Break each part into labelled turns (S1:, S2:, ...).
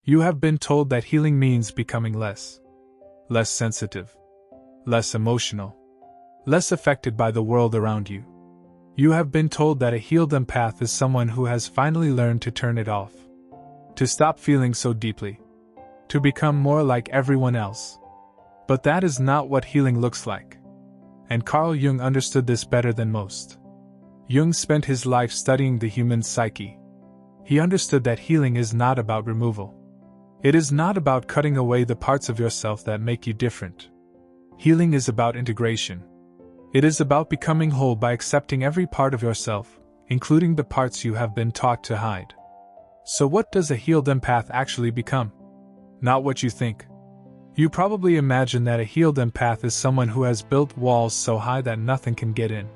S1: You have been told that healing means becoming less sensitive, less emotional, less affected by the world around you. You have been told that a healed empath is someone who has finally learned to turn it off, to stop feeling so deeply, to become more like everyone else. But that is not what healing looks like. And Carl Jung understood this better than most. Jung spent his life studying the human psyche. He understood that healing is not about removal. It is not about cutting away the parts of yourself that make you different. Healing is about integration. It is about becoming whole by accepting every part of yourself, including the parts you have been taught to hide. So what does a healed empath actually become? Not what you think. You probably imagine that a healed empath is someone who has built walls so high that nothing can get in.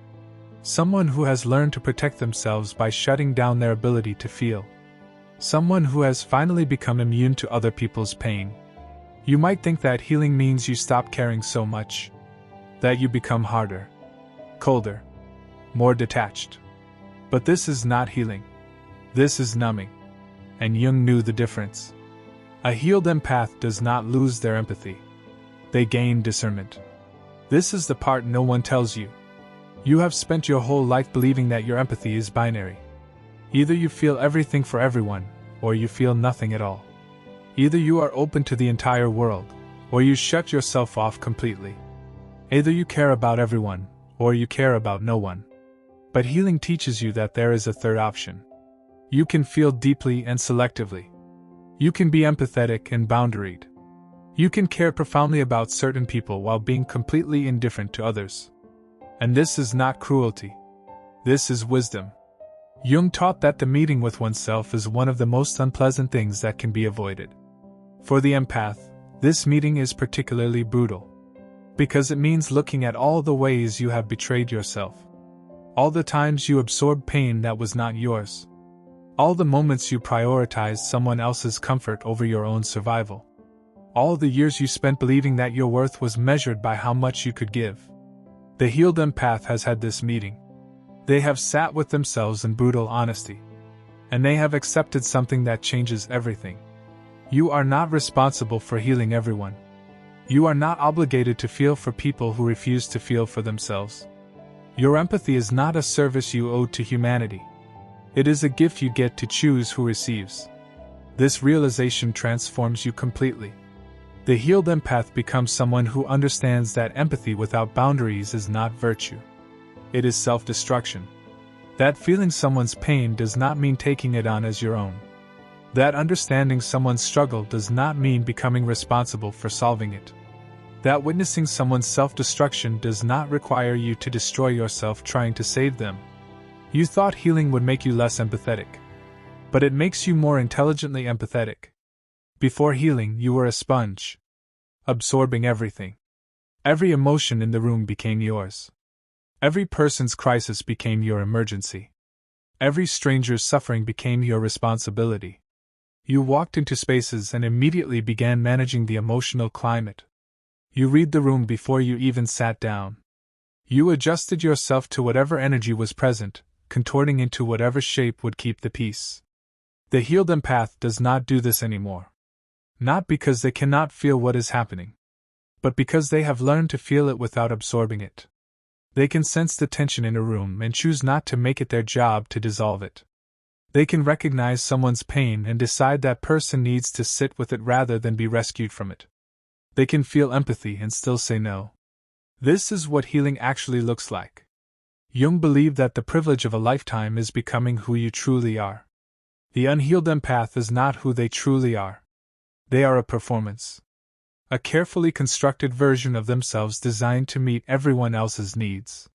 S1: Someone who has learned to protect themselves by shutting down their ability to feel. Someone who has finally become immune to other people's pain. You might think that healing means you stop caring so much. That you become harder, colder, more detached. But this is not healing. This is numbing. And Jung knew the difference. A healed empath does not lose their empathy. They gain discernment. This is the part no one tells you. You have spent your whole life believing that your empathy is binary. Either you feel everything for everyone, or you feel nothing at all. Either you are open to the entire world, or you shut yourself off completely. Either you care about everyone, or you care about no one. But healing teaches you that there is a third option. You can feel deeply and selectively. You can be empathetic and boundaried. You can care profoundly about certain people while being completely indifferent to others. And this is not cruelty. This is wisdom. Jung taught that the meeting with oneself is one of the most unpleasant things that can be avoided. For the empath, this meeting is particularly brutal. Because it means looking at all the ways you have betrayed yourself. All the times you absorbed pain that was not yours. All the moments you prioritized someone else's comfort over your own survival. All the years you spent believing that your worth was measured by how much you could give. The healed empath has had this meeting. They have sat with themselves in brutal honesty. And they have accepted something that changes everything. You are not responsible for healing everyone. You are not obligated to feel for people who refuse to feel for themselves. Your empathy is not a service you owe to humanity. It is a gift you get to choose who receives. This realization transforms you completely. The healed empath becomes someone who understands that empathy without boundaries is not virtue. It is self-destruction. That feeling someone's pain does not mean taking it on as your own. That understanding someone's struggle does not mean becoming responsible for solving it. That witnessing someone's self-destruction does not require you to destroy yourself trying to save them. You thought healing would make you less empathetic. But it makes you more intelligently empathetic. Before healing, you were a sponge. Absorbing everything. Every emotion in the room became yours. Every person's crisis became your emergency. Every stranger's suffering became your responsibility. You walked into spaces and immediately began managing the emotional climate. You read the room before you even sat down. You adjusted yourself to whatever energy was present, contorting into whatever shape would keep the peace. The healed empath does not do this anymore. Not because they cannot feel what is happening, but because they have learned to feel it without absorbing it. They can sense the tension in a room and choose not to make it their job to dissolve it. They can recognize someone's pain and decide that person needs to sit with it rather than be rescued from it. They can feel empathy and still say no. This is what healing actually looks like. Jung believed that the privilege of a lifetime is becoming who you truly are. The unhealed empath is not who they truly are. They are a performance. A carefully constructed version of themselves designed to meet everyone else's needs.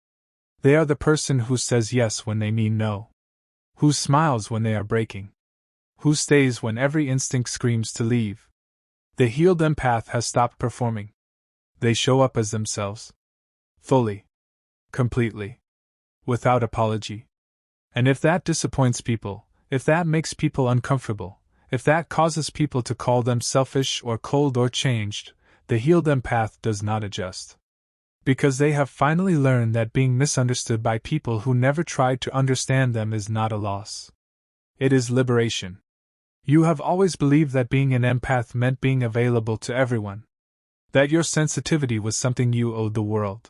S1: They are the person who says yes when they mean no. Who smiles when they are breaking. Who stays when every instinct screams to leave. The healed empath has stopped performing. They show up as themselves. Fully. Completely. Without apology. And if that disappoints people, if that makes people uncomfortable, if that causes people to call them selfish or cold or changed, the healed empath does not adjust. Because they have finally learned that being misunderstood by people who never tried to understand them is not a loss. It is liberation. You have always believed that being an empath meant being available to everyone. That your sensitivity was something you owed the world.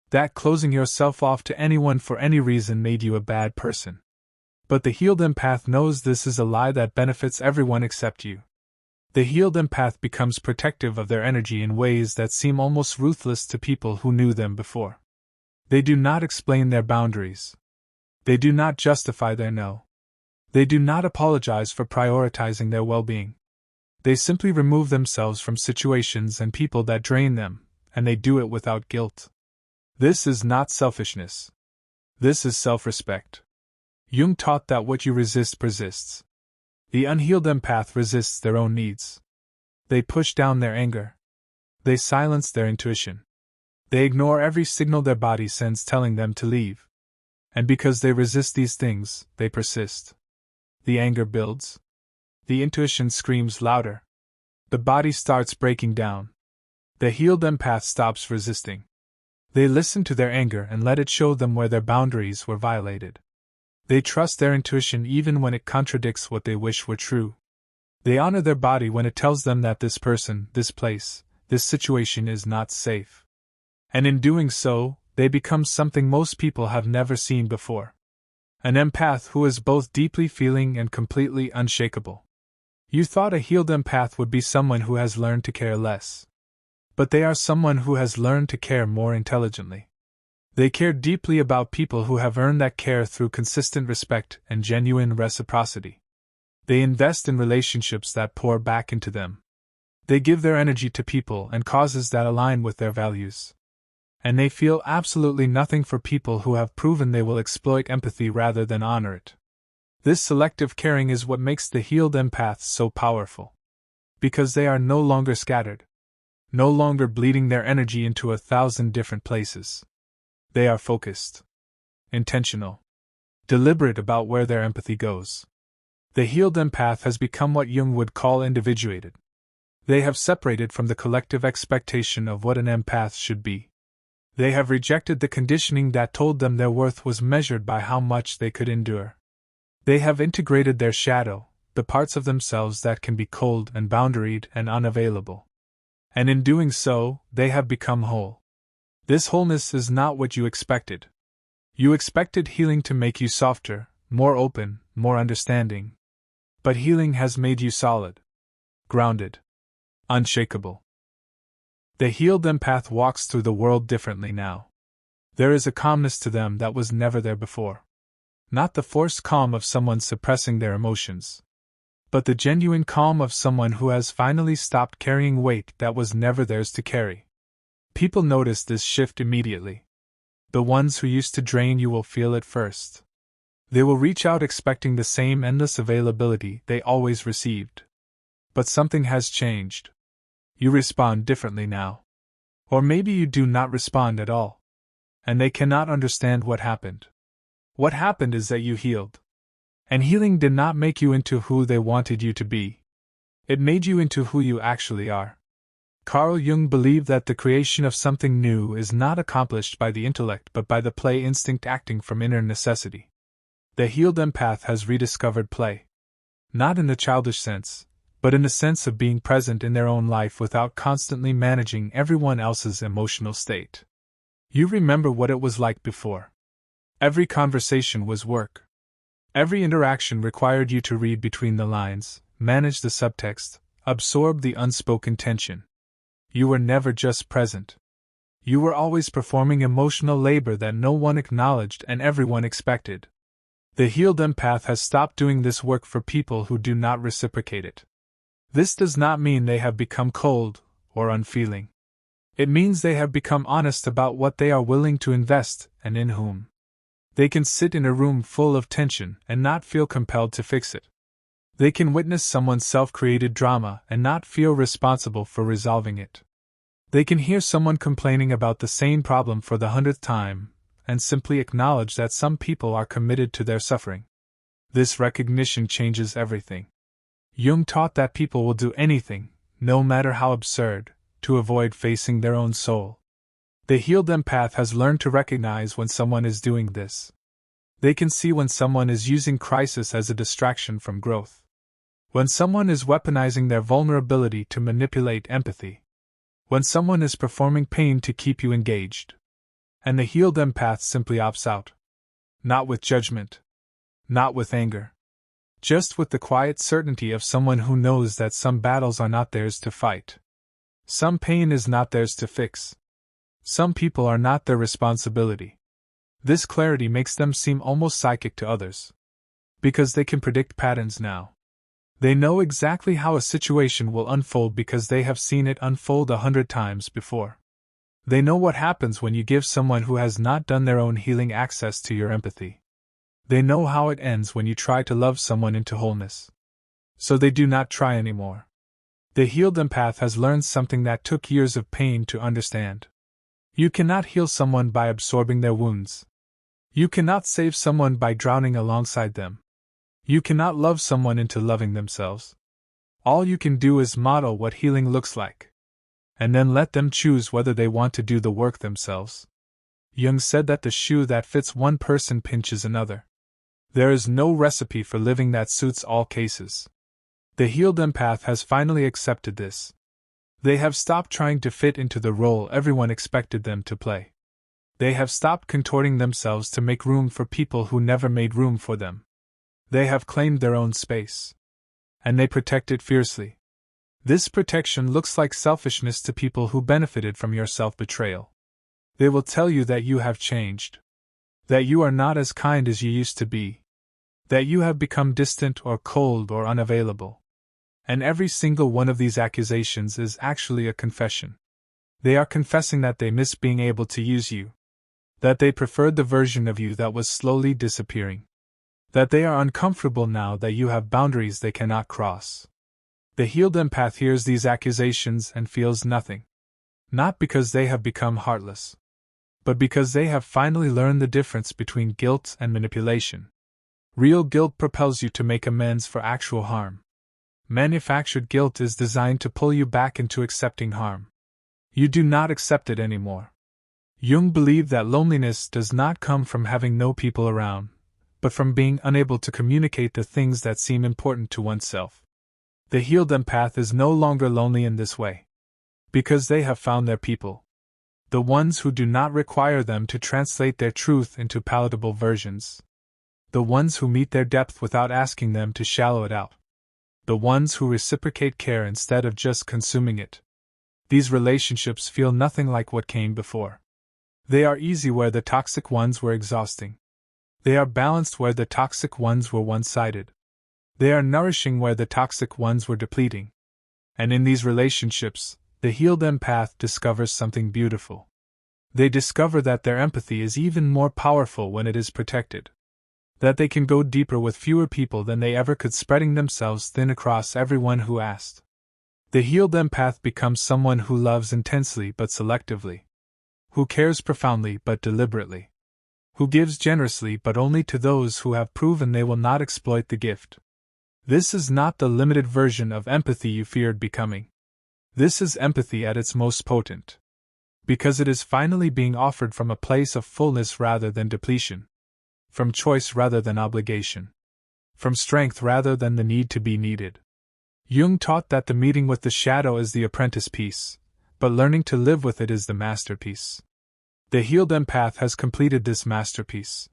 S1: That closing yourself off to anyone for any reason made you a bad person. But the healed empath knows this is a lie that benefits everyone except you. The healed empath becomes protective of their energy in ways that seem almost ruthless to people who knew them before. They do not explain their boundaries. They do not justify their no. They do not apologize for prioritizing their well-being. They simply remove themselves from situations and people that drain them, and they do it without guilt. This is not selfishness. This is self-respect. Jung taught that what you resist persists. The unhealed empath resists their own needs. They push down their anger. They silence their intuition. They ignore every signal their body sends telling them to leave. And because they resist these things, they persist. The anger builds. The intuition screams louder. The body starts breaking down. The healed empath stops resisting. They listen to their anger and let it show them where their boundaries were violated. They trust their intuition even when it contradicts what they wish were true. They honor their body when it tells them that this person, this place, this situation is not safe. And in doing so, they become something most people have never seen before. An empath who is both deeply feeling and completely unshakable. You thought a healed empath would be someone who has learned to care less. But they are someone who has learned to care more intelligently. They care deeply about people who have earned that care through consistent respect and genuine reciprocity. They invest in relationships that pour back into them. They give their energy to people and causes that align with their values. And they feel absolutely nothing for people who have proven they will exploit empathy rather than honor it. This selective caring is what makes the healed empaths so powerful. Because they are no longer scattered. No longer bleeding their energy into 1,000 different places. They are focused, intentional, deliberate about where their empathy goes. The healed empath has become what Jung would call individuated. They have separated from the collective expectation of what an empath should be. They have rejected the conditioning that told them their worth was measured by how much they could endure. They have integrated their shadow, the parts of themselves that can be cold and boundaried and unavailable. And in doing so, they have become whole. This wholeness is not what you expected. You expected healing to make you softer, more open, more understanding. But healing has made you solid, grounded, unshakable. The healed empath walks through the world differently now. There is a calmness to them that was never there before. Not the forced calm of someone suppressing their emotions, but the genuine calm of someone who has finally stopped carrying weight that was never theirs to carry. People notice this shift immediately. The ones who used to drain you will feel it first. They will reach out expecting the same endless availability they always received. But something has changed. You respond differently now. Or maybe you do not respond at all. And they cannot understand what happened. What happened is that you healed. And healing did not make you into who they wanted you to be. It made you into who you actually are. Carl Jung believed that the creation of something new is not accomplished by the intellect but by the play instinct acting from inner necessity. The healed empath has rediscovered play. Not in the childish sense, but in the sense of being present in their own life without constantly managing everyone else's emotional state. You remember what it was like before. Every conversation was work. Every interaction required you to read between the lines, manage the subtext, absorb the unspoken tension. You were never just present. You were always performing emotional labor that no one acknowledged and everyone expected. The healed empath has stopped doing this work for people who do not reciprocate it. This does not mean they have become cold or unfeeling. It means they have become honest about what they are willing to invest and in whom. They can sit in a room full of tension and not feel compelled to fix it. They can witness someone's self-created drama and not feel responsible for resolving it. They can hear someone complaining about the same problem for the 100th time, and simply acknowledge that some people are committed to their suffering. This recognition changes everything. Jung taught that people will do anything, no matter how absurd, to avoid facing their own soul. The healed empath has learned to recognize when someone is doing this. They can see when someone is using crisis as a distraction from growth. When someone is weaponizing their vulnerability to manipulate empathy. When someone is performing pain to keep you engaged. And the healed empath simply opts out. Not with judgment. Not with anger. Just with the quiet certainty of someone who knows that some battles are not theirs to fight. Some pain is not theirs to fix. Some people are not their responsibility. This clarity makes them seem almost psychic to others. Because they can predict patterns now. They know exactly how a situation will unfold because they have seen it unfold 100 times before. They know what happens when you give someone who has not done their own healing access to your empathy. They know how it ends when you try to love someone into wholeness. So they do not try anymore. The healed empath has learned something that took years of pain to understand. You cannot heal someone by absorbing their wounds. You cannot save someone by drowning alongside them. You cannot love someone into loving themselves. All you can do is model what healing looks like. And then let them choose whether they want to do the work themselves. Jung said that the shoe that fits one person pinches another. There is no recipe for living that suits all cases. The healed empath has finally accepted this. They have stopped trying to fit into the role everyone expected them to play. They have stopped contorting themselves to make room for people who never made room for them. They have claimed their own space. And they protect it fiercely. This protection looks like selfishness to people who benefited from your self-betrayal. They will tell you that you have changed. That you are not as kind as you used to be. That you have become distant or cold or unavailable. And every single one of these accusations is actually a confession. They are confessing that they miss being able to use you. That they preferred the version of you that was slowly disappearing. That they are uncomfortable now that you have boundaries they cannot cross. The healed empath hears these accusations and feels nothing. Not because they have become heartless. But because they have finally learned the difference between guilt and manipulation. Real guilt propels you to make amends for actual harm. Manufactured guilt is designed to pull you back into accepting harm. You do not accept it anymore. Jung believed that loneliness does not come from having no people around, but from being unable to communicate the things that seem important to oneself. The healed empath is no longer lonely in this way. Because they have found their people. The ones who do not require them to translate their truth into palatable versions. The ones who meet their depth without asking them to shallow it out. The ones who reciprocate care instead of just consuming it. These relationships feel nothing like what came before. They are easy where the toxic ones were exhausting. They are balanced where the toxic ones were one-sided. They are nourishing where the toxic ones were depleting. And in these relationships, the healed empath discovers something beautiful. They discover that their empathy is even more powerful when it is protected. That they can go deeper with fewer people than they ever could, spreading themselves thin across everyone who asked. The healed empath becomes someone who loves intensely but selectively. Who cares profoundly but deliberately. Who gives generously but only to those who have proven they will not exploit the gift. This is not the limited version of empathy you feared becoming. This is empathy at its most potent. Because it is finally being offered from a place of fullness rather than depletion. From choice rather than obligation. From strength rather than the need to be needed. Jung taught that the meeting with the shadow is the apprentice piece, but learning to live with it is the masterpiece. The healed empath has completed this masterpiece.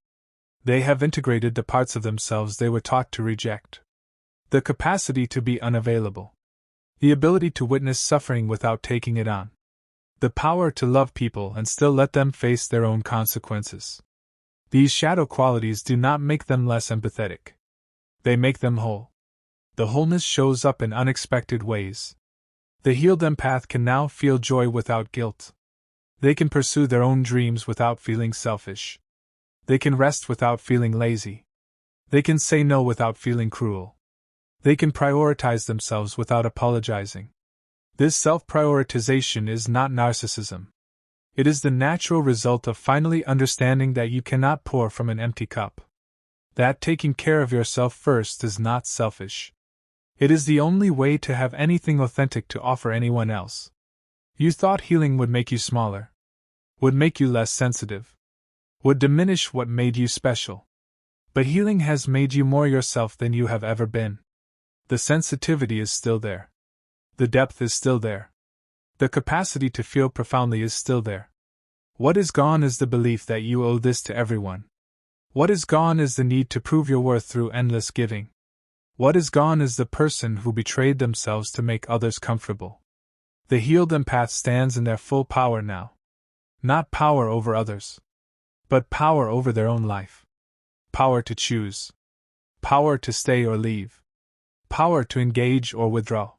S1: They have integrated the parts of themselves they were taught to reject. The capacity to be unavailable. The ability to witness suffering without taking it on. The power to love people and still let them face their own consequences. These shadow qualities do not make them less empathetic. They make them whole. The wholeness shows up in unexpected ways. The healed empath can now feel joy without guilt. They can pursue their own dreams without feeling selfish. They can rest without feeling lazy. They can say no without feeling cruel. They can prioritize themselves without apologizing. This self-prioritization is not narcissism. It is the natural result of finally understanding that you cannot pour from an empty cup. That taking care of yourself first is not selfish. It is the only way to have anything authentic to offer anyone else. You thought healing would make you smaller. Would make you less sensitive. Would diminish what made you special. But healing has made you more yourself than you have ever been. The sensitivity is still there. The depth is still there. The capacity to feel profoundly is still there. What is gone is the belief that you owe this to everyone. What is gone is the need to prove your worth through endless giving. What is gone is the person who betrayed themselves to make others comfortable. The healed empath stands in their full power now. Not power over others, but power over their own life. Power to choose. Power to stay or leave. Power to engage or withdraw.